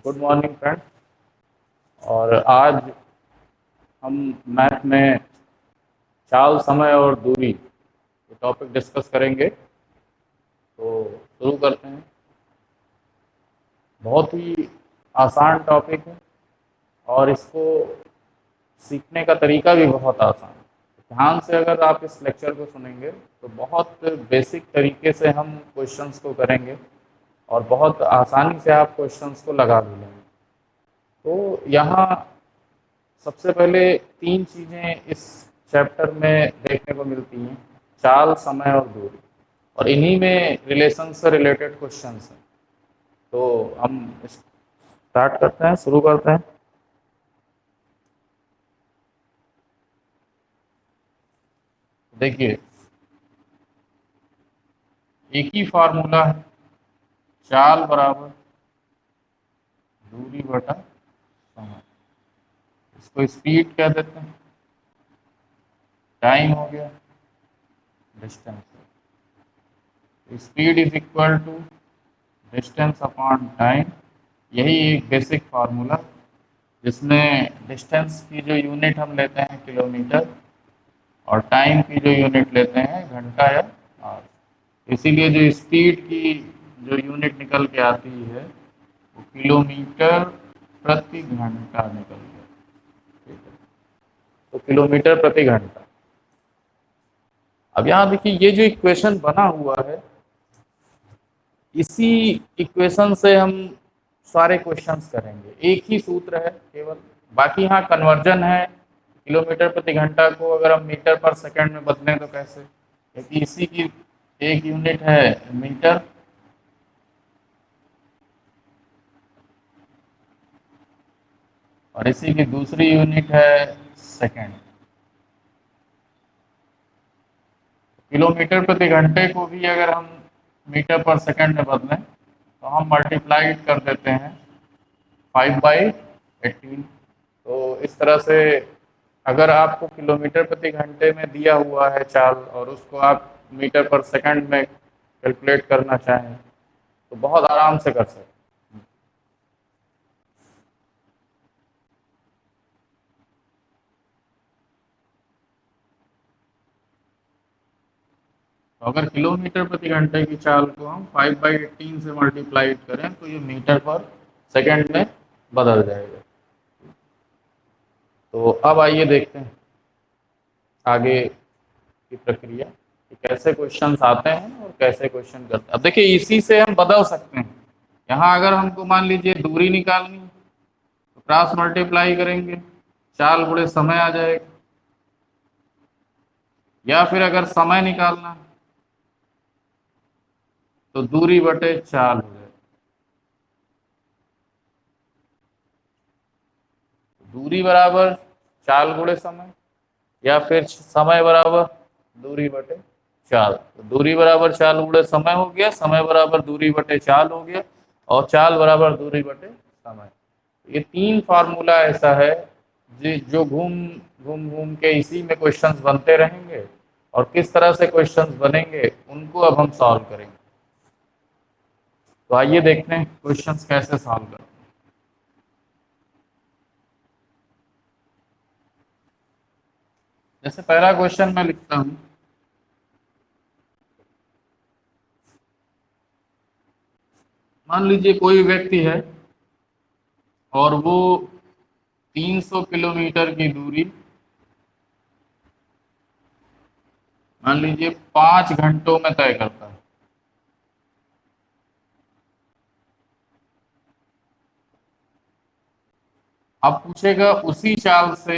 Good morning friends. और आज हम मैथ में चाल, समय और दूरी ये टॉपिक डिस्कस करेंगे। तो शुरू करते हैं। बहुत ही आसान टॉपिक है और इसको सीखने का तरीका भी बहुत आसान है। ध्यान से अगर आप इस लेक्चर को सुनेंगे तो बहुत बेसिक तरीके से हम क्वेश्चंस को करेंगे और बहुत आसानी से आप क्वेश्चंस को लगा भी लेंगे। तो यहाँ सबसे पहले तीन चीज़ें इस चैप्टर में देखने को मिलती हैं: चाल, समय और दूरी। और इन्हीं में रिलेशन से रिलेटेड क्वेश्चंस हैं। तो हम स्टार्ट करते हैं, शुरू करते हैं। देखिए, एक ही फार्मूला है, चाल बराबर दूरी बटा समय। इसको स्पीड कह देते हैं, टाइम हो गया distance. Speed is equal to distance upon time. यही एक बेसिक फार्मूला जिसमें डिस्टेंस की जो यूनिट हम लेते हैं किलोमीटर और टाइम की जो यूनिट लेते हैं घंटा या आवर। इसीलिए जो स्पीड की जो यूनिट निकल के आती है वो किलोमीटर प्रति घंटा निकल के, ठीक है। तो किलोमीटर प्रति घंटा। अब यहाँ देखिए, ये जो इक्वेशन बना हुआ है, इसी इक्वेशन से हम सारे क्वेश्चंस करेंगे। एक ही सूत्र है केवल, बाकी यहाँ कन्वर्जन है। किलोमीटर प्रति घंटा को अगर हम मीटर पर सेकंड में बदलें तो कैसे, क्योंकि इसी की एक यूनिट है मीटर और इसी की दूसरी यूनिट है सेकंड। किलोमीटर प्रति घंटे को भी अगर हम मीटर पर सेकंड में बदलें तो हम मल्टीप्लाइड कर देते हैं 5/18। तो इस तरह से अगर आपको किलोमीटर प्रति घंटे में दिया हुआ है चाल और उसको आप मीटर पर सेकंड में कैलकुलेट करना चाहें तो बहुत आराम से कर सकते हैं। तो अगर किलोमीटर प्रति घंटे की चाल को हम 5/18 से मल्टीप्लाइड करें तो ये मीटर पर सेकंड में बदल जाएगा। तो अब आइए देखते हैं आगे की प्रक्रिया कि कैसे क्वेश्चंस आते हैं और कैसे क्वेश्चन करते हैं। अब देखिए, इसी से हम बदल सकते हैं। यहाँ अगर हमको मान लीजिए दूरी निकालनी है तो क्रॉस मल्टीप्लाई करेंगे, चाल गुणे समय आ जाएगा। या फिर अगर समय निकालना है तो दूरी बटे चाल हो जाएगा। दूरी बराबर चाल गुणे समय या फिर समय बराबर दूरी बटे चाल। तो दूरी बराबर चाल गुणे समय हो गया, समय बराबर दूरी बटे चाल हो गया और चाल बराबर दूरी बटे समय। ये तीन फार्मूला ऐसा है जो घूम घूम घूम के इसी में क्वेश्चंस बनते रहेंगे और किस तरह से क्वेश्चंस बनेंगे उनको अब हम सॉल्व करेंगे। तो आइए देखते हैं क्वेश्चंस कैसे सॉल्व करते हैं। जैसे पहला क्वेश्चन मैं लिखता हूं, मान लीजिए कोई व्यक्ति है और वो 300 किलोमीटर की दूरी मान लीजिए 5 घंटों में तय करता है। अब पूछेगा उसी चाल से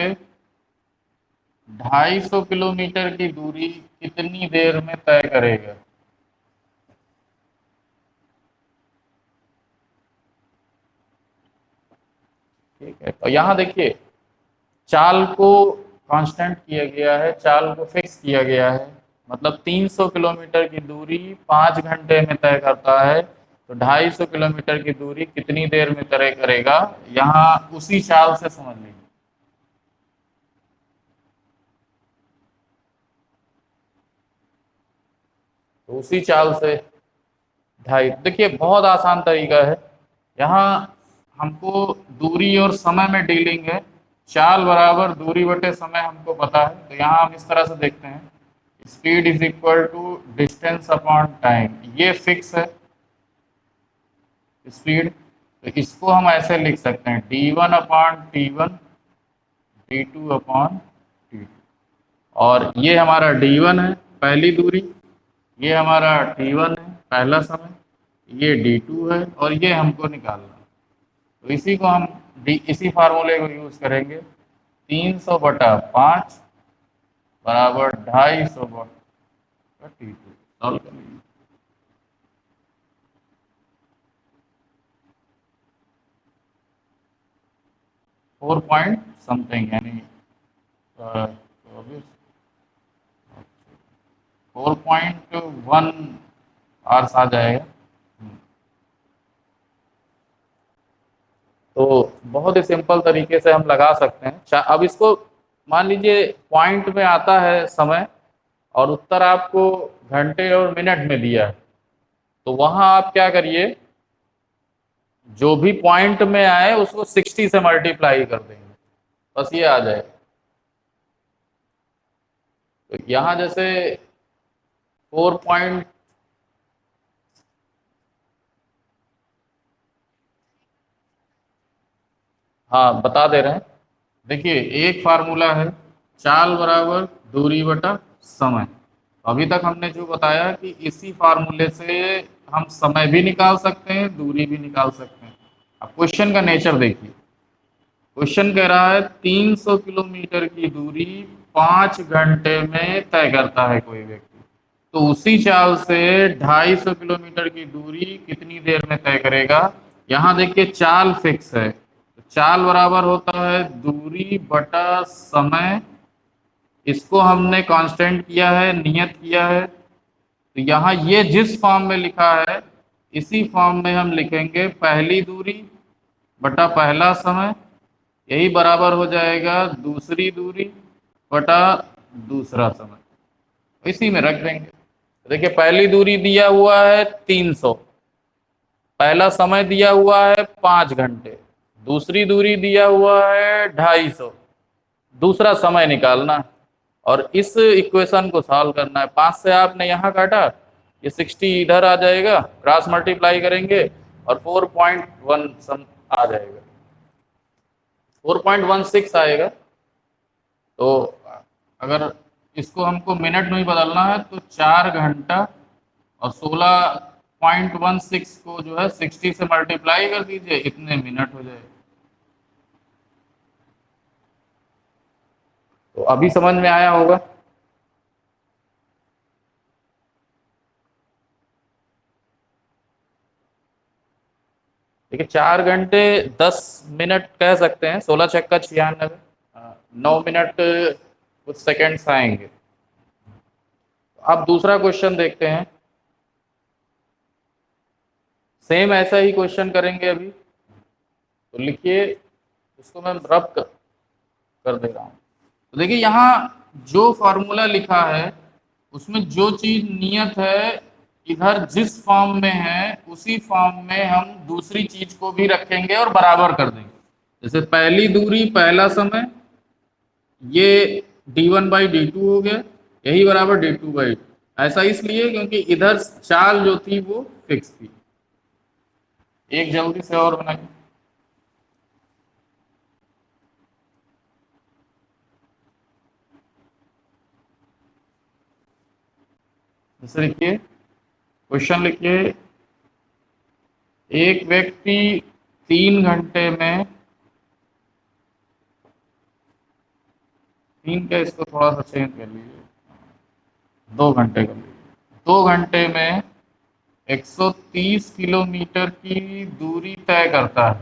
250 किलोमीटर की दूरी कितनी देर में तय करेगा। ठीक है, तो यहाँ देखिए, चाल को कांस्टेंट किया गया है, चाल को फिक्स किया गया है। मतलब 300 किलोमीटर की दूरी 5 घंटे में तय करता है, तो 250 किलोमीटर की दूरी कितनी देर में तय करेगा, यहाँ उसी चाल से समझ लीजिए। तो उसी चाल से ढाई, देखिए बहुत आसान तरीका है। यहाँ हमको दूरी और समय में डीलिंग है। चाल बराबर दूरी बटे समय हमको पता है, तो यहाँ हम इस तरह से देखते हैं, speed is equal to distance upon time, ये फिक्स है स्पीड। तो इसको हम ऐसे लिख सकते हैं d1 upon t1, d2 upon t2। और ये हमारा d1 है पहली दूरी, ये हमारा t1 है पहला समय, ये d2 है और ये हमको निकालना है। तो इसी को हम इसी फार्मूले को यूज करेंगे, 300/5 बराबर 250/t2। सॉल्व कर लीजिए। 4 पॉइंट समथिंग यानी 4.1 आवर्स आ जाएगा। तो बहुत ही सिंपल तरीके से हम लगा सकते हैं। अब इसको मान लीजिए पॉइंट में आता है समय और उत्तर आपको घंटे और मिनट में दिया है, तो वहां आप क्या करिए, जो भी पॉइंट में आए उसको 60 से मल्टीप्लाई कर देंगे, बस ये आ जाएगा। तो यहाँ जैसे 4 पॉइंट, हाँ बता दे रहे हैं। देखिए एक फार्मूला है, चाल बराबर दूरी बटा समय। अभी तक हमने जो बताया कि इसी फार्मूले से हम समय भी निकाल सकते हैं, दूरी भी निकाल सकते हैं। अब क्वेश्चन का नेचर देखिए, क्वेश्चन कह रहा है 300 किलोमीटर की दूरी 5 घंटे में तय करता है कोई व्यक्ति, तो उसी चाल से 250 किलोमीटर की दूरी कितनी देर में तय करेगा। यहाँ देखिए चाल फिक्स है, तो चाल बराबर होता है दूरी बटा समय, इसको हमने कांस्टेंट किया है, नियत किया है। तो यहाँ ये जिस फॉर्म में लिखा है इसी फॉर्म में हम लिखेंगे पहली दूरी बटा पहला समय, यही बराबर हो जाएगा दूसरी दूरी बटा दूसरा समय, इसी में रख देंगे। देखिए पहली दूरी दिया हुआ है 300, पहला समय दिया हुआ है 5 घंटे, दूसरी दूरी दिया हुआ है 250, दूसरा समय निकालना है और इस इक्वेशन को सॉल्व करना है। 5 से आपने यहाँ काटा, ये 60 इधर आ जाएगा, क्रॉस मल्टीप्लाई करेंगे और 4.1 सम आ जाएगा, 4.16 आएगा। तो अगर इसको हमको मिनट में ही बदलना है तो 4 घंटा और 16.16 को जो है 60 से मल्टीप्लाई कर दीजिए, इतने मिनट हो जाए। तो अभी समझ में आया होगा। देखिए 4 घंटे 10 मिनट कह सकते हैं, 16×6 = 96, 9 मिनट कुछ सेकंड्स आएंगे। अब दूसरा क्वेश्चन देखते हैं, सेम ऐसा ही क्वेश्चन करेंगे अभी। तो लिखिए, इसको मैं रब कर दे रहा हूँ। तो देखिए यहाँ जो फॉर्मूला लिखा है उसमें जो चीज नियत है, इधर जिस फॉर्म में है उसी फॉर्म में हम दूसरी चीज को भी रखेंगे और बराबर कर देंगे। जैसे पहली दूरी पहला समय, ये d1/d2 हो गया, यही बराबर d2/2। ऐसा इसलिए क्योंकि इधर चाल जो थी वो फिक्स थी। एक जल्दी से और बनाइए। जैसे लिखिए, क्वेश्चन लिखिए, एक व्यक्ति 3 घंटे में, तीन का इसको थोड़ा सा चेंज कर लीजिए, 2 घंटे कर लीजिए, 2 घंटे में 130 किलोमीटर की दूरी तय करता है।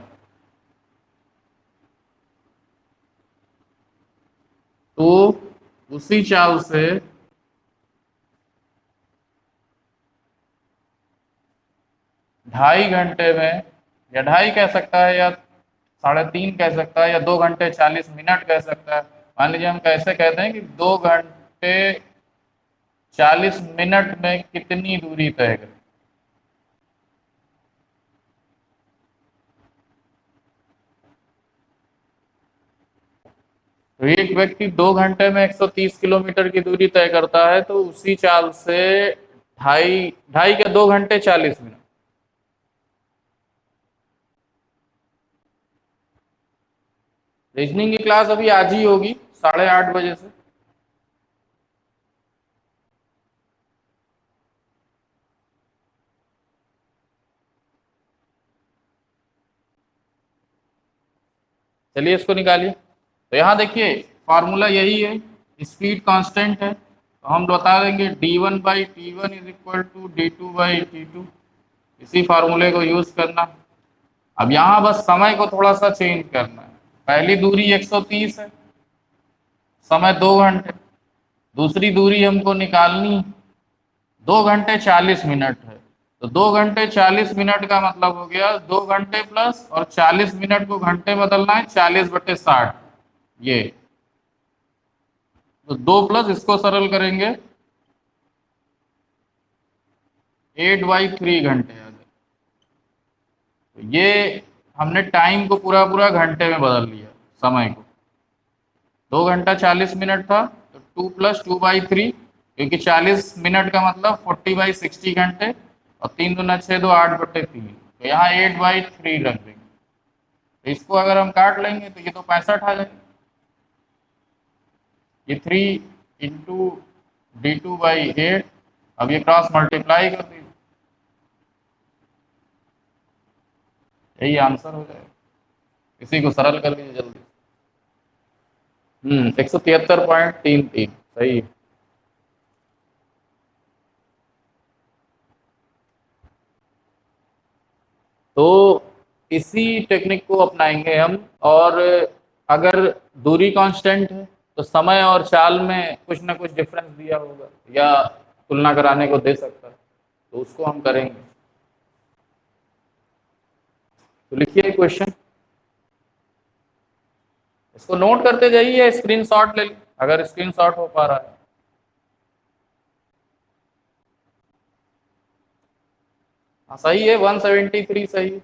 तो उसी चाल से 2.5 घंटे में, या 2.5 कह सकता है या 3.5 कह सकता है या 2 घंटे 40 मिनट कह सकता है। मान लीजिए हम कैसे कहते हैं कि 2 घंटे 40 मिनट में कितनी दूरी तय करें। तो एक व्यक्ति 2 घंटे में 130 किलोमीटर की दूरी तय करता है, तो उसी चाल से ढाई ढाई के 2 घंटे 40 मिनट। रीजनिंग की क्लास अभी आज ही होगी 8:30 बजे से। चलिए इसको निकालिए। तो यहाँ देखिए फार्मूला यही है, स्पीड कांस्टेंट है, तो हम बता देंगे d1/t1 is equal to d2/t2। इसी फार्मूले को यूज करना। अब यहाँ बस समय को थोड़ा सा चेंज करना है। पहली दूरी 130 है, समय 2 घंटे। दूसरी दूरी हमको निकालनी 2 घंटे 40 मिनट है। तो 2 घंटे 40 मिनट का मतलब हो गया 2 घंटे प्लस और 40 मिनट को घंटे बदलना है 40/60 ये। तो 2 प्लस इसको सरल करेंगे 8/3 घंटे आ गए। तो ये हमने टाइम को पूरा पूरा घंटे में बदल लिया, समय को। 2 घंटा 40 मिनट था, तो 2 + 2/3, क्योंकि 40 मिनट का मतलब 40/60 घंटे, और 3 दूना 6, 8/3। तो यहाँ 8/3 रख देंगे। तो इसको अगर हम काट लेंगे तो ये तो 65 आ जाएगा। ये 3 × d2/8। अब ये क्रॉस मल्टीप्लाई कर दीजिए, यही आंसर हो जाएगा। इसी को सरल कर लीजिए जल्दी। 173.33 सही है। तो इसी टेक्निक को अपनाएंगे हम। और अगर दूरी कांस्टेंट है तो समय और चाल में कुछ ना कुछ डिफरेंस दिया होगा या तुलना कराने को दे सकता है, तो उसको हम करेंगे। तो लिखिए क्वेश्चन, इसको नोट करते जाइए या स्क्रीनशॉट ले लीजिए अगर स्क्रीनशॉट हो पा रहा है। हाँ सही है, 173 सही है।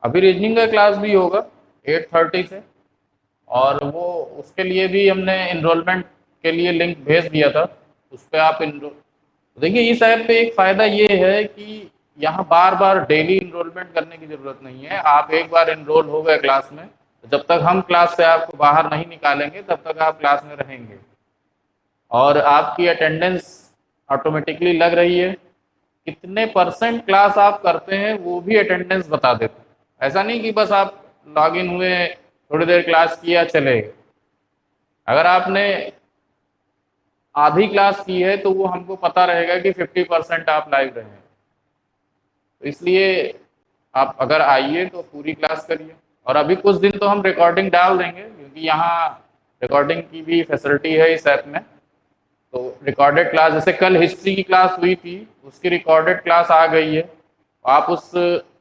अभी रीजनिंग का क्लास भी होगा 8:30 से, और वो उसके लिए भी हमने इनरोलमेंट के लिए लिंक भेज दिया था। उस पर आप इनरोल। देखिए इस ऐप पे एक फ़ायदा ये है कि यहाँ बार बार डेली इनरोलमेंट करने की ज़रूरत नहीं है। आप एक बार इनरोल हो गए क्लास में, तो जब तक हम क्लास से आपको बाहर नहीं निकालेंगे तब तक आप क्लास में रहेंगे, और आपकी अटेंडेंस ऑटोमेटिकली लग रही है। कितने परसेंट क्लास आप करते हैं वो भी अटेंडेंस बता देते हैं। ऐसा नहीं कि बस आप लॉगिन हुए, थोड़ी देर क्लास किया चले गए। अगर आपने आधी क्लास की है तो वो हमको पता रहेगा कि 50% आप लाइव रहे हैं। तो इसलिए आप अगर आइए तो पूरी क्लास करिए। और अभी कुछ दिन तो हम रिकॉर्डिंग डाल देंगे, क्योंकि यहाँ रिकॉर्डिंग की भी फैसिलिटी है इस ऐप में। तो रिकॉर्डेड क्लास, जैसे कल हिस्ट्री की क्लास हुई थी, उसकी रिकॉर्डेड क्लास आ गई है। आप उस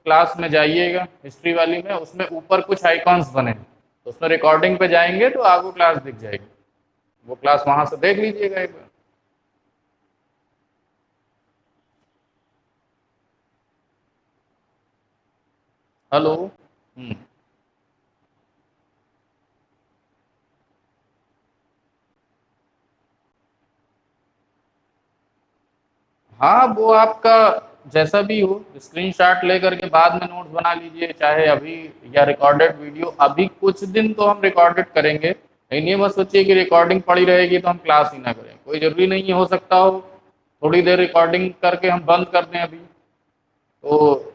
क्लास में जाइएगा हिस्ट्री वाली में, उसमें ऊपर कुछ आइकॉन्स बने हैं, तो उसमें रिकॉर्डिंग पे जाएंगे तो आपको क्लास दिख जाएगी। वो क्लास वहां से देख लीजिएगा एक बार। हेलो। हम्म। हाँ वो आपका जैसा भी हो, स्क्रीनशॉट लेकर के बाद में नोट्स बना लीजिए, चाहे अभी, या रिकॉर्डेड वीडियो। अभी कुछ दिन तो हम रिकॉर्डेड करेंगे, लेकिन ये मत सोचिए कि रिकॉर्डिंग पड़ी रहेगी तो हम क्लास ही ना करें। कोई ज़रूरी नहीं है, हो सकता हो थोड़ी देर रिकॉर्डिंग करके हम बंद कर दें अभी। तो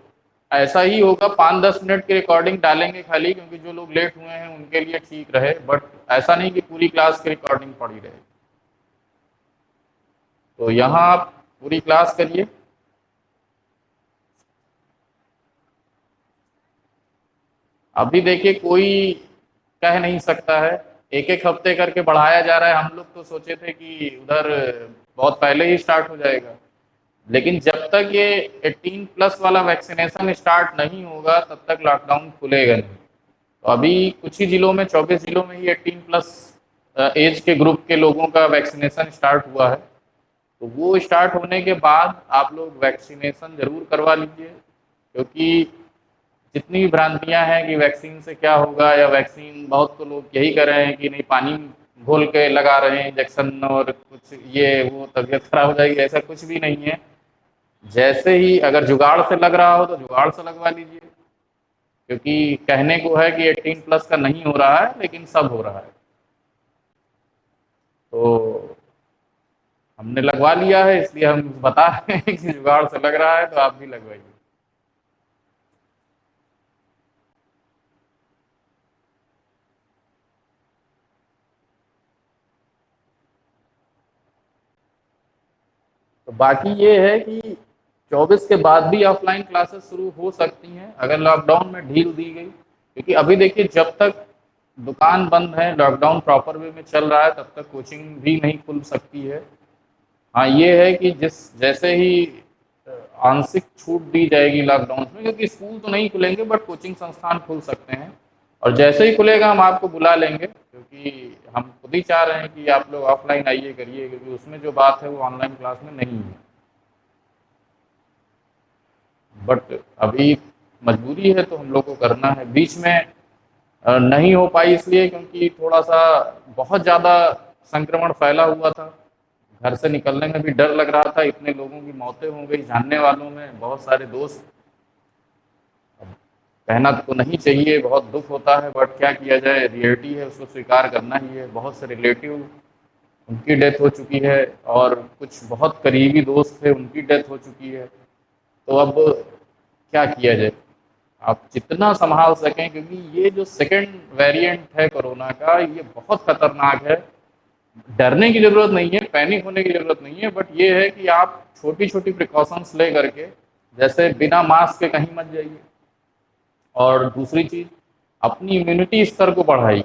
ऐसा ही होगा, 5-10 मिनट की रिकॉर्डिंग डालेंगे खाली, क्योंकि जो लोग लेट हुए हैं उनके लिए ठीक रहे। बट ऐसा नहीं कि पूरी क्लास की रिकॉर्डिंग पड़ी रहे। तो यहाँ आप पूरी क्लास करिए। अभी देखिए कोई कह नहीं सकता है, एक एक हफ्ते करके बढ़ाया जा रहा है। हम लोग तो सोचे थे कि उधर बहुत पहले ही स्टार्ट हो जाएगा, लेकिन जब तक ये 18+ वाला वैक्सीनेशन स्टार्ट नहीं होगा तब तक लॉकडाउन खुलेगा नहीं। तो अभी कुछ ही जिलों में, 24 जिलों में ही 18+ एज के ग्रुप के लोगों का वैक्सीनेशन स्टार्ट हुआ है। तो वो स्टार्ट होने के बाद आप लोग वैक्सीनेशन जरूर करवा लीजिए, क्योंकि जितनी भी भ्रांतियां हैं कि वैक्सीन से क्या होगा, या वैक्सीन, बहुत तो लोग यही कर रहे हैं कि नहीं पानी घोल के लगा रहे हैं इंजेक्शन और कुछ ये वो तबीयत खराब हो जाएगी, ऐसा कुछ भी नहीं है। जैसे ही अगर जुगाड़ से लग रहा हो तो जुगाड़ से लगवा लीजिए, क्योंकि कहने को है कि 18+ का नहीं हो रहा है लेकिन सब हो रहा है। तो हमने लगवा लिया है, इसलिए हम बता रहे हैं कि जुगाड़ से लग रहा है, तो आप भी लगवाइए। तो बाकी ये है कि 24 के बाद भी ऑफलाइन क्लासेस शुरू हो सकती हैं अगर लॉकडाउन में ढील दी गई, क्योंकि अभी देखिए जब तक दुकान बंद है, लॉकडाउन प्रॉपर वे में चल रहा है, तब तक कोचिंग भी नहीं खुल सकती है। हाँ ये है कि जिस जैसे ही आंशिक छूट दी जाएगी लॉकडाउन में, क्योंकि स्कूल तो नहीं खुलेंगे बट कोचिंग संस्थान खुल सकते हैं, और जैसे ही खुलेगा हम आपको बुला लेंगे, क्योंकि हम खुद ही चाह रहे हैं कि आप लोग ऑफलाइन आइए करिए, क्योंकि उसमें जो बात है वो ऑनलाइन क्लास में नहीं है। बट अभी मजबूरी है तो हम लोग को करना है। बीच में नहीं हो पाई इसलिए क्योंकि थोड़ा सा बहुत ज़्यादा संक्रमण फैला हुआ था, घर से निकलने में भी डर लग रहा था, इतने लोगों की मौतें हो गई जानने वालों में, बहुत सारे दोस्त। अब कहना तो नहीं चाहिए, बहुत दुख होता है, बट क्या किया जाए, रियलिटी है, उसको स्वीकार करना ही है। बहुत से रिलेटिव, उनकी डेथ हो चुकी है, और कुछ बहुत करीबी दोस्त थे उनकी डेथ हो चुकी है। तो अब क्या किया जाए, आप जितना संभाल सकें, क्योंकि ये जो सेकंड वेरिएंट है कोरोना का, ये बहुत खतरनाक है। डरने की जरूरत नहीं है, पैनिक होने की जरूरत नहीं है, बट ये है कि आप छोटी छोटी प्रिकॉशंस ले करके, जैसे बिना मास्क के कहीं मत जाइए, और दूसरी चीज, अपनी इम्यूनिटी स्तर को बढ़ाइए।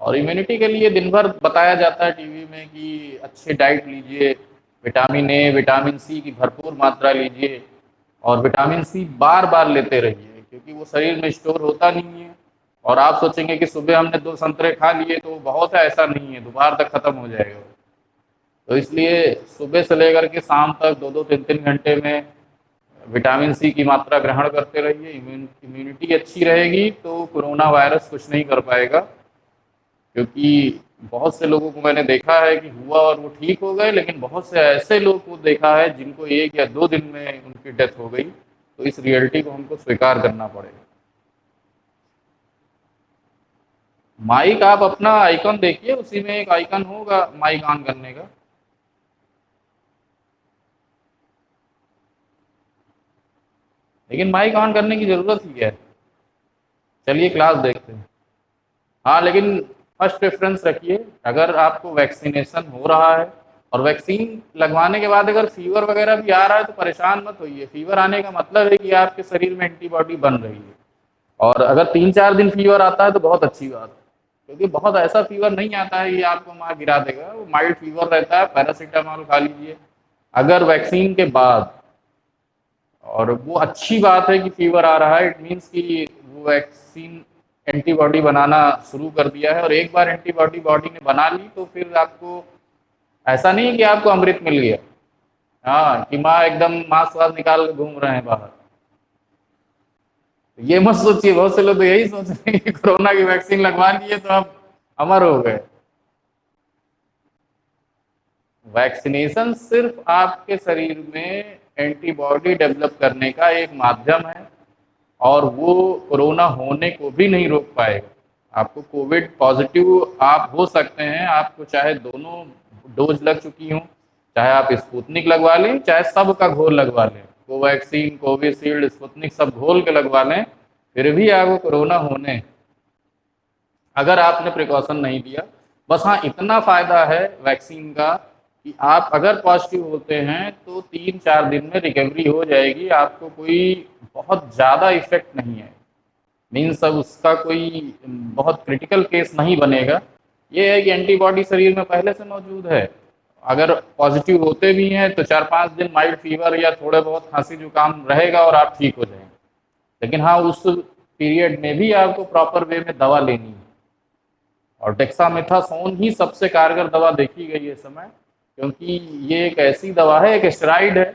और इम्यूनिटी के लिए दिन भर बताया जाता है टीवी में कि अच्छे डाइट लीजिए, विटामिन ए विटामिन सी की भरपूर मात्रा लीजिए, और विटामिन सी बार बार लेते रहिए, क्योंकि वो शरीर में स्टोर होता नहीं है। और आप सोचेंगे कि सुबह हमने 2 संतरे खा लिए तो बहुत है, ऐसा नहीं है, दोपहर तक खत्म हो जाएगा। तो इसलिए सुबह से लेकर के शाम तक 2-2 3-3 घंटे में विटामिन सी की मात्रा ग्रहण करते रहिए। इम्यूनिटी अच्छी रहेगी तो कोरोना वायरस कुछ नहीं कर पाएगा, क्योंकि बहुत से लोगों को मैंने देखा है कि हुआ और वो ठीक हो गए, लेकिन बहुत से ऐसे लोग को देखा है जिनको 1 या 2 दिन में उनकी डेथ हो गई। तो इस रियलिटी को हमको स्वीकार करना पड़ेगा। माइक आप अपना आइकन देखिए, उसी में एक आइकन होगा माइक ऑन करने का। लेकिन माइक ऑन करने की जरूरत ही क्या है। चलिए क्लास देखते हैं। हाँ लेकिन फर्स्ट प्रेफरेंस रखिए, अगर आपको वैक्सीनेशन हो रहा है और वैक्सीन लगवाने के बाद अगर फीवर वगैरह भी आ रहा है तो परेशान मत होइए। फीवर आने का मतलब है कि आपके शरीर में एंटीबॉडी बन रही है, और अगर 3-4 दिन फीवर आता है तो बहुत अच्छी बात है, क्योंकि बहुत ऐसा फीवर नहीं आता है ये आपको मार गिरा देगा। वो माइल्ड फीवर रहता है, पैरासीटामोल खा लीजिए अगर वैक्सीन के बाद। और वो अच्छी बात है कि फीवर आ रहा है, इट मीन्स कि वो वैक्सीन एंटीबॉडी बनाना शुरू कर दिया है, और एक बार एंटीबॉडी बॉडी ने बना ली तो फिर आपको ऐसा नहीं है कि आपको अमृत मिल गया। हाँ कि माँ एकदम मांस वास निकाल के घूम रहे हैं बाहर, ये मत सोचिए। बहुत से लोग तो यही सोच रहे हैं कि कोरोना की वैक्सीन लगवा लिए तो अब अमर हो गए। वैक्सीनेशन सिर्फ आपके शरीर में एंटीबॉडी डेवलप करने का एक माध्यम है, और वो कोरोना होने को भी नहीं रोक पाएगा। आपको कोविड पॉजिटिव आप हो सकते हैं, आपको चाहे दोनों डोज लग चुकी हों, चाहे आप स्पुतनिक लगवा लें, चाहे सब का घोल लगवा लें, कोवैक्सीन कोविशील्ड स्पुतनिक सब घोल के लगवा लें, फिर भी आपको कोरोना होने, अगर आपने प्रिकॉशन नहीं लिया। बस हाँ इतना फायदा है वैक्सीन का कि आप अगर पॉजिटिव होते हैं तो 3-4 दिन में रिकवरी हो जाएगी, आपको कोई बहुत ज़्यादा इफेक्ट नहीं है। मीन्स अब उसका कोई बहुत क्रिटिकल केस नहीं बनेगा। ये है कि एंटीबॉडी शरीर में पहले से मौजूद है, अगर पॉजिटिव होते भी हैं तो 4-5 दिन माइल्ड फीवर या थोड़े बहुत खांसी जुकाम रहेगा और आप ठीक हो जाएंगे। लेकिन हाँ, उस पीरियड में भी आपको प्रॉपर वे में दवा लेनी है, और डेक्सामेथासोन ही सबसे कारगर दवा देखी गई है इस समय, क्योंकि ये एक ऐसी दवा है, एक स्टेरॉइड है,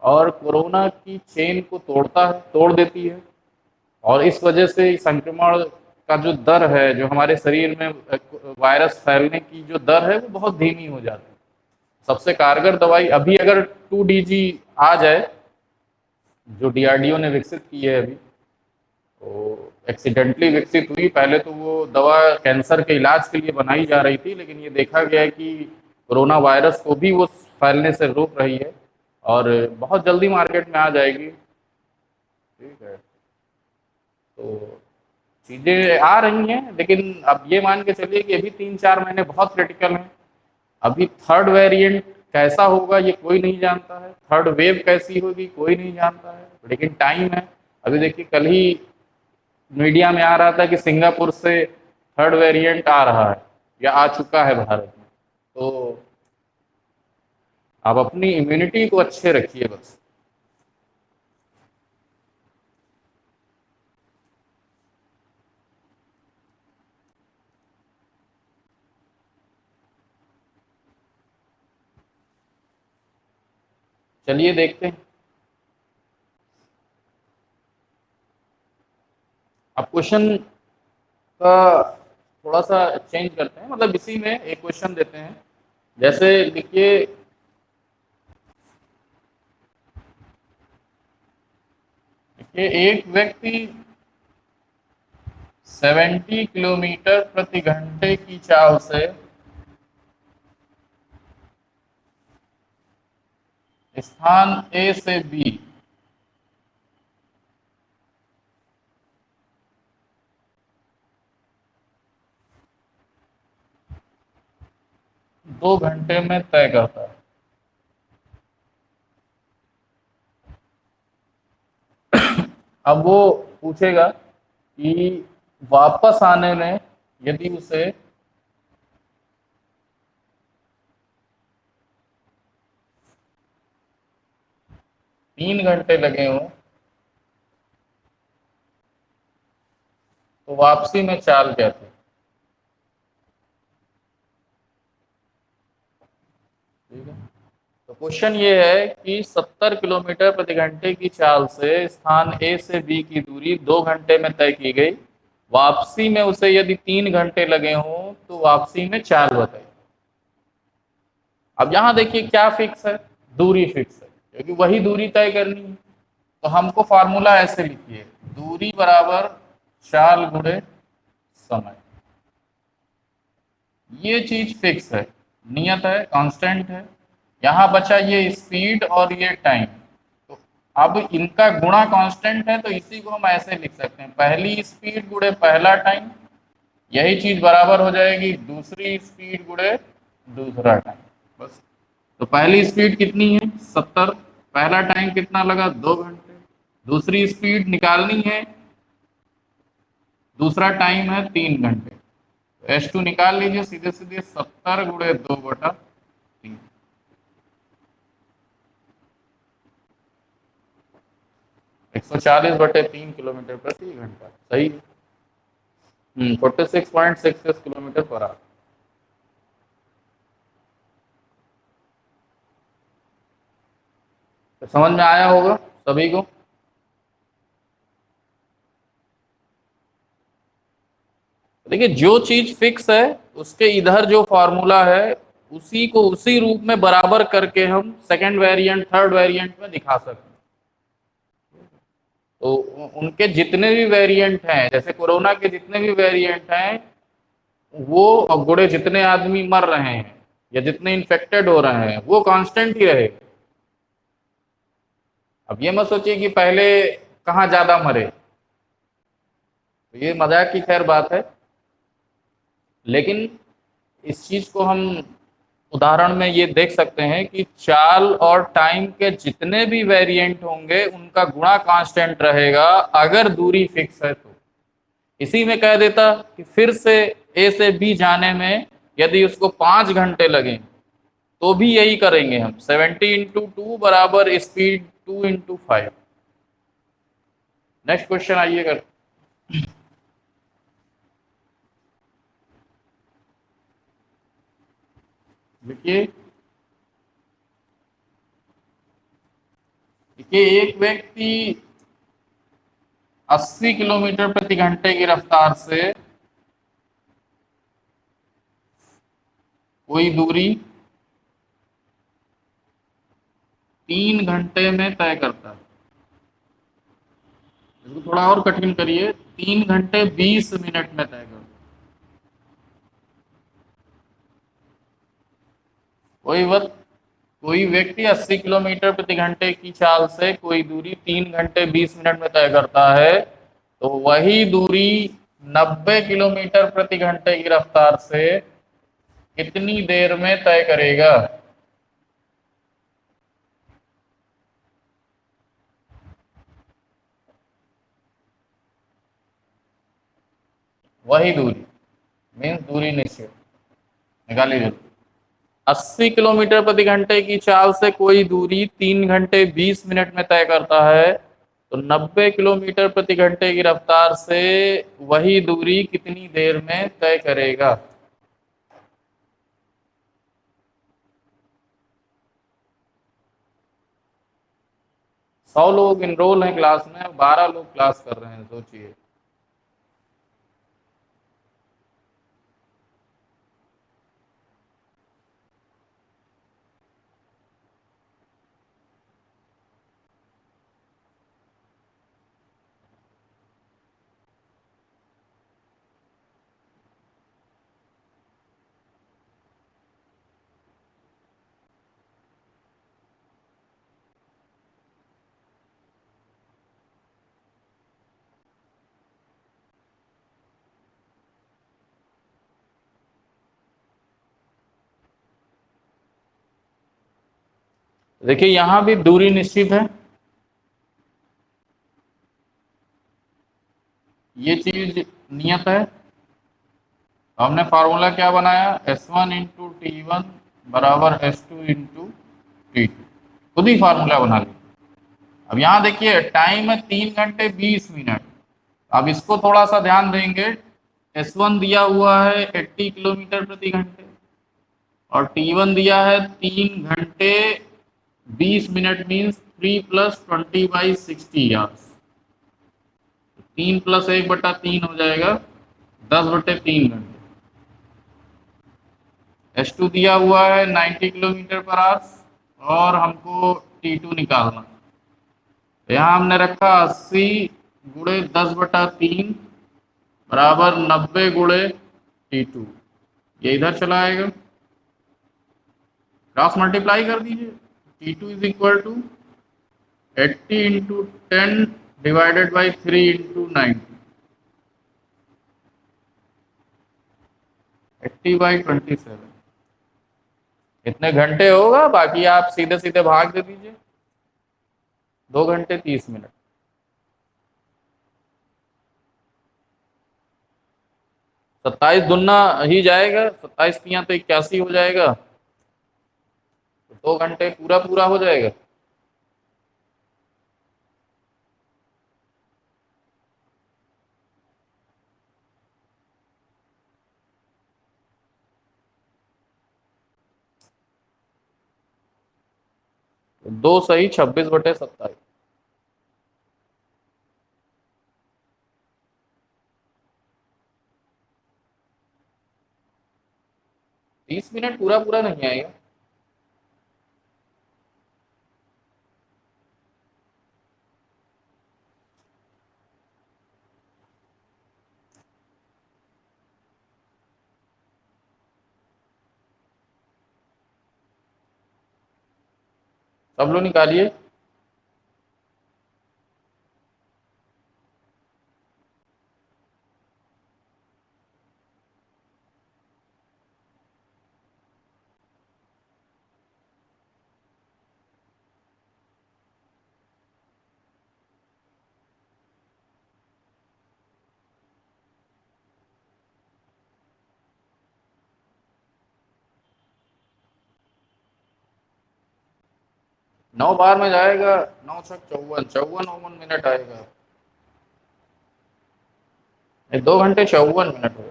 और कोरोना की चेन को तोड़ देती है, और इस वजह से संक्रमण का जो दर है, जो हमारे शरीर में वायरस फैलने की जो दर है, वो बहुत धीमी हो जाती है। सबसे कारगर दवाई अभी अगर 2DG आ जाए, जो DRDO ने विकसित की है अभी, तो एक्सीडेंटली विकसित हुई। पहले तो वो दवा कैंसर के इलाज के लिए बनाई जा रही थी, लेकिन ये देखा गया है कि कोरोना वायरस को भी वो फैलने से रोक रही है, और बहुत जल्दी मार्केट में आ जाएगी। ठीक है, तो चीज़ें आ रही हैं, लेकिन अब ये मान के चलिए कि अभी 3-4 महीने बहुत क्रिटिकल हैं। अभी थर्ड वेरिएंट कैसा होगा ये कोई नहीं जानता है, थर्ड वेव कैसी होगी कोई नहीं जानता है, लेकिन टाइम है। अभी देखिए, कल ही मीडिया में आ रहा था कि सिंगापुर से थर्ड वेरिएंट आ रहा है या आ चुका है भारत में। तो आप अपनी इम्यूनिटी को अच्छे रखिए बस। चलिए देखते हैं, अब क्वेश्चन का थोड़ा सा चेंज करते हैं, मतलब इसी में एक क्वेश्चन देते हैं। जैसे देखिए, एक व्यक्ति 70 किलोमीटर प्रति घंटे की चाल से स्थान ए से बी दो घंटे में तय करता है। अब वो पूछेगा कि वापस आने में यदि उसे 3 घंटे लगे हों तो वापसी में चाल क्या थी। ठीक है, तो क्वेश्चन ये है कि 70 किलोमीटर प्रति घंटे की चाल से स्थान ए से बी की दूरी 2 घंटे में तय की गई, वापसी में उसे यदि 3 घंटे लगे हों तो वापसी में चाल बताइए। अब यहां देखिए क्या फिक्स है, दूरी फिक्स है, क्योंकि वही दूरी तय करनी है। तो हमको फार्मूला ऐसे लिखिए, दूरी बराबर चाल गुणे समय। ये चीज फिक्स है, नियत है, कांस्टेंट है। यहाँ बचा ये स्पीड और ये टाइम, तो अब इनका गुणा कांस्टेंट है, तो इसी को हम ऐसे लिख सकते हैं, पहली स्पीड गुणे पहला टाइम, यही चीज बराबर हो जाएगी दूसरी स्पीड गुणे दूसरा टाइम। बस, तो पहली स्पीड कितनी है 70, पहला टाइम कितना लगा 2 घंटे, दूसरी स्पीड निकालनी है, दूसरा टाइम है 3 घंटे। S2 निकाल लीजिए, सीधे सीधे 70 गुणे 2/3, 140/3 किलोमीटर प्रति घंटा। सही, 46.66 किलोमीटर पर आवर। तो समझ में आया होगा सभी को। देखिए, जो चीज फिक्स है उसके इधर जो फॉर्मूला है उसी को उसी रूप में बराबर करके हम सेकंड वेरिएंट थर्ड वेरिएंट में दिखा सकते हैं। तो उनके जितने भी वेरिएंट हैं, जैसे कोरोना के जितने भी वेरिएंट हैं, वो गुणे जितने आदमी मर रहे हैं या जितने इन्फेक्टेड हो रहे हैं वो कांस्टेंट ही रहेगा। अब ये मत सोचिए कि पहले कहाँ ज्यादा मरे, तो ये मजाक की खैर बात है, लेकिन इस चीज को हम उदाहरण में ये देख सकते हैं कि चाल और टाइम के जितने भी वेरिएंट होंगे उनका गुणा कांस्टेंट रहेगा अगर दूरी फिक्स है। तो इसी में कह देता कि फिर से ए से बी जाने में यदि उसको 5 घंटे लगे तो भी यही करेंगे हम। 70 × 2 बराबर स्पीड 2 × 5। नेक्स्ट क्वेश्चन आइए कर। देखिए देखिए, एक व्यक्ति 80 किलोमीटर प्रति घंटे की रफ्तार से कोई दूरी 3 घंटे में तय करता है। इसको थोड़ा और कठिन करिए, 3 घंटे 20 मिनट में तय करता है। कोई वक्त कोई व्यक्ति 80 किलोमीटर प्रति घंटे की चाल से कोई दूरी 3 घंटे 20 मिनट में तय करता है, तो वही दूरी 90 किलोमीटर प्रति घंटे की रफ्तार से कितनी देर में तय करेगा? वही दूरी मीन्स दूरी निश्चित, निकालिए जल्दी। 80 किलोमीटर प्रति घंटे की चाल से कोई दूरी 3 घंटे 20 मिनट में तय करता है, तो 90 किलोमीटर प्रति घंटे की रफ्तार से वही दूरी कितनी देर में तय करेगा? सौ लोग इनरोल हैं क्लास में, 12 लोग क्लास कर रहे हैं, सोचिए। देखिए यहां भी दूरी निश्चित है, ये चीज नियत है। हमने फार्मूला क्या बनाया, S1 × T1 बराबर S2 × T2, खुद ही फार्मूला बना लिया। अब यहाँ देखिए टाइम है 3 घंटे 20 मिनट। अब इसको थोड़ा सा ध्यान देंगे, S1 दिया हुआ है 80 किलोमीटर प्रति घंटे और T1 दिया है 3 घंटे 20 मिनट, मीन्स 3 + 20/60 आवर्स। 3 + 1/3 हो जाएगा 10/3 घंटे। S2 दिया हुआ है 90 किलोमीटर पर आवर्स और हमको T2 निकालना। तो यहाँ हमने रखा 80 × 10/3 बराबर 90 × T2। ये इधर चला आएगा, क्रॉस मल्टीप्लाई कर दीजिए। T2 = 80 × 10 / 3 × 90, 80/27। इतने घंटे होगा, बाकी आप सीधे सीधे भाग दे दीजिए। 2 घंटे 30 मिनट। 27 दुना ही जाएगा, 27 × 3 तो 81 हो जाएगा, तो 2 घंटे पूरा पूरा हो जाएगा। तो 2 सही 26/27। 30 मिनट पूरा पूरा नहीं आएगा। सब लोग निकालिए। 9 बार में जाएगा, 9 छक 54, 54 मिनट आएगा। 2 घंटे 54 मिनट हुए।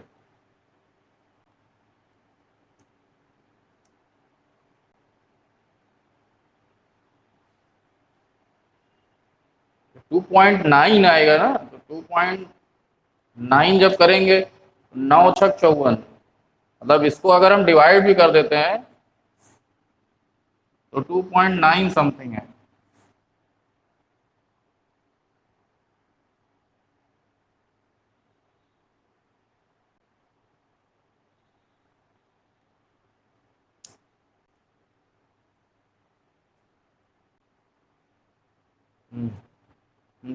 टू पॉइंट नाइन आएगा ना, तो 2.9 जब करेंगे 9 छक 54, मतलब इसको अगर हम डिवाइड भी कर देते हैं तो 2.9 समथिंग है।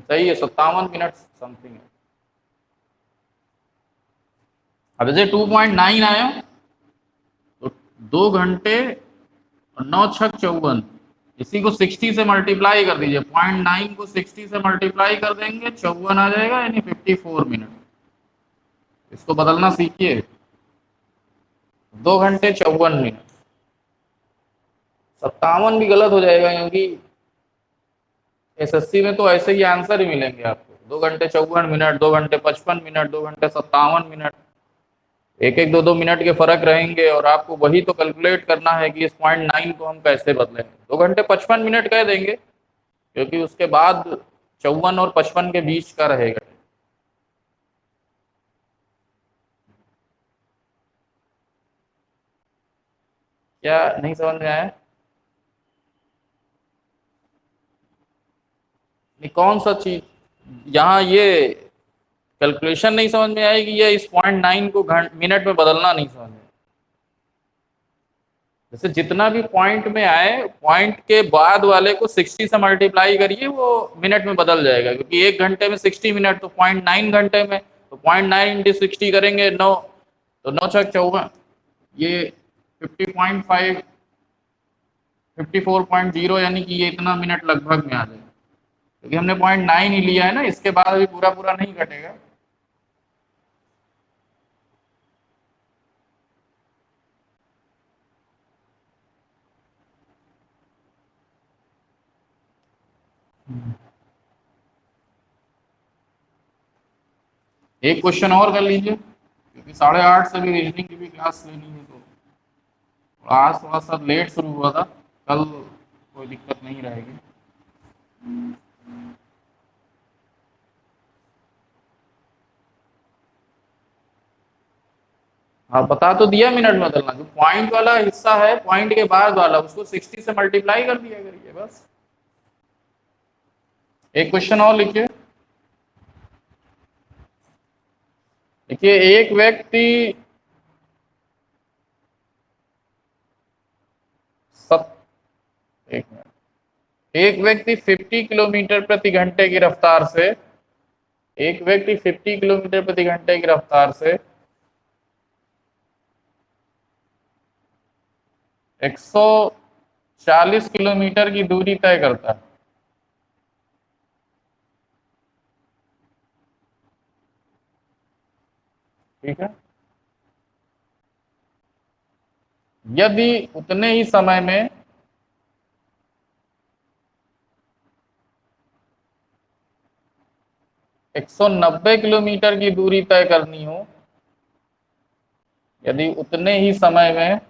सही है, 57 मिनट समथिंग है। अब जैसे 2.9 आया तो 2 घंटे 9 छक 54, इसी को 60 से मल्टीप्लाई कर दीजिए, 0.9 को 60 से मल्टीप्लाई कर देंगे, 54 आ जाएगा, यानी 54 मिनट। इसको बदलना सीखिए, 2 घंटे 54 मिनट। 57 भी गलत हो जाएगा, क्योंकि एसएससी में तो ऐसे ही आंसर ही मिलेंगे आपको, 2 घंटे 54 मिनट, 2 घंटे 55 मिनट, 2 घंटे 57 मिनट, एक एक 2-2 मिनट के फर्क रहेंगे, और आपको वही तो कैलकुलेट करना है कि इस 0.9 को हम कैसे बदलें। 2 घंटे 55 मिनट कह देंगे, क्योंकि उसके बाद 54 और 55 के बीच का रहेगा। क्या नहीं समझ में आया? नहीं, कौन सा चीज? यहाँ ये कैलकुलेशन नहीं समझ में आएगी, या इस 0.9 को मिनट में बदलना नहीं समझ में? जैसे जितना भी पॉइंट में आए, पॉइंट के बाद वाले को 60 से मल्टीप्लाई करिए, वो मिनट में बदल जाएगा, क्योंकि 1 घंटे में 60 मिनट, तो 0.9 घंटे में, तो 0.9 × 60 करेंगे 9, तो 9 छक 54, ये 50.5, 54.0, यानी कि ये इतना मिनट लगभग में आ जाएगा, क्योंकि हमने 0.9 ही लिया है ना, इसके बाद अभी पूरा पूरा नहीं कटेगा। एक क्वेश्चन और कर लीजिए, क्योंकि 8:30 से भी रीजनिंग की भी क्लास लेनी है, तो आज थोड़ा सा लेट शुरू हुआ था, कल कोई दिक्कत नहीं रहेगी। हाँ, बता तो दिया मिनट में बदलना, जो पॉइंट वाला हिस्सा है, पॉइंट के बाद वाला, उसको 60 से मल्टीप्लाई कर दिया करिए बस। एक क्वेश्चन और लिखिए। देखिए, एक व्यक्ति सब एक मिनट, एक व्यक्ति 50 किलोमीटर प्रति घंटे की रफ्तार से, एक व्यक्ति 50 किलोमीटर प्रति घंटे की रफ्तार से 140 किलोमीटर की दूरी तय करता है। ठीक है, यदि उतने ही समय में 190 किलोमीटर की दूरी तय करनी हो, यदि उतने ही समय में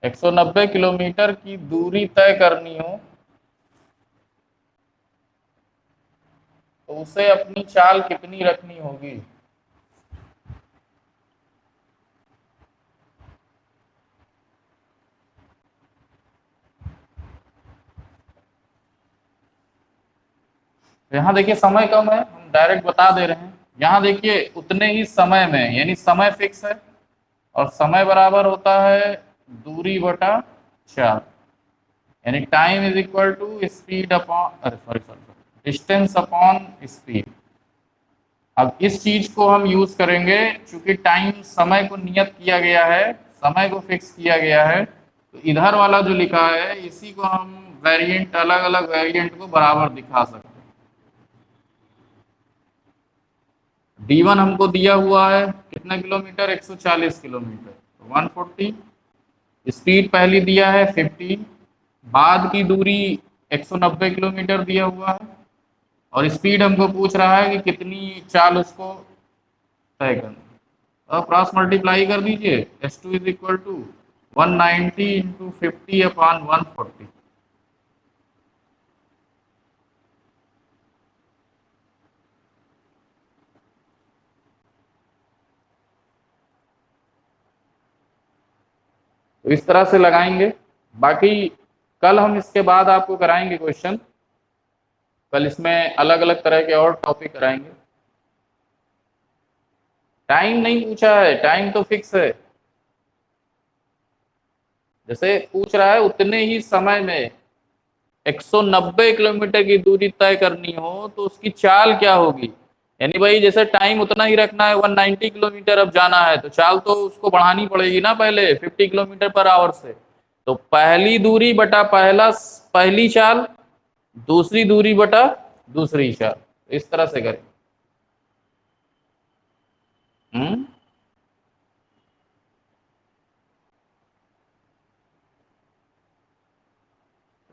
190 किलोमीटर की दूरी तय करनी हो, तो उसे अपनी चाल कितनी रखनी होगी? यहाँ देखिए, समय कम है, हम डायरेक्ट बता दे रहे हैं। यहाँ देखिए, उतने ही समय में, यानी समय फिक्स है, और समय बराबर होता है दूरी बटा चाल, यानी time is equal to speed upon, अरे sorry sorry, distance upon speed. अब इस चीज को हम यूज करेंगे, चूंकि टाइम, समय को नियत किया गया है, समय को फिक्स किया गया है, तो इधर वाला जो लिखा है, इसी को हम वेरिएंट, अलग अलग वेरिएंट को बराबर दिखा सकते हैं। D1 हमको दिया हुआ है कितना किलोमीटर, 140 किलोमीटर, 140, स्पीड पहली दिया है 50, बाद की दूरी 190 किलोमीटर दिया हुआ है, और स्पीड हमको पूछ रहा है कि कितनी चाल उसको तय करनी। तो क्रॉस मल्टीप्लाई कर दीजिए, S2 is equal to 190 into 50 upon 140। तो इस तरह से लगाएंगे। बाकी कल हम इसके बाद आपको कराएंगे क्वेश्चन, कल इसमें अलग अलग तरह के और टॉपिक कराएंगे। टाइम नहीं पूछा है, टाइम तो फिक्स है। जैसे पूछ रहा है उतने ही समय में 190 किलोमीटर की दूरी तय करनी हो तो उसकी चाल क्या होगी। यानी भाई जैसे टाइम उतना ही रखना है, 190 किलोमीटर अब जाना है, तो चाल तो उसको बढ़ानी पड़ेगी ना, पहले 50 किलोमीटर पर आवर से। तो पहली दूरी बटा पहली चाल, दूसरी दूरी बटा दूसरी चाल, इस तरह से करें। हम्म,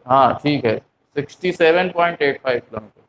हाँ ठीक है, 67.85 किलोमीटर।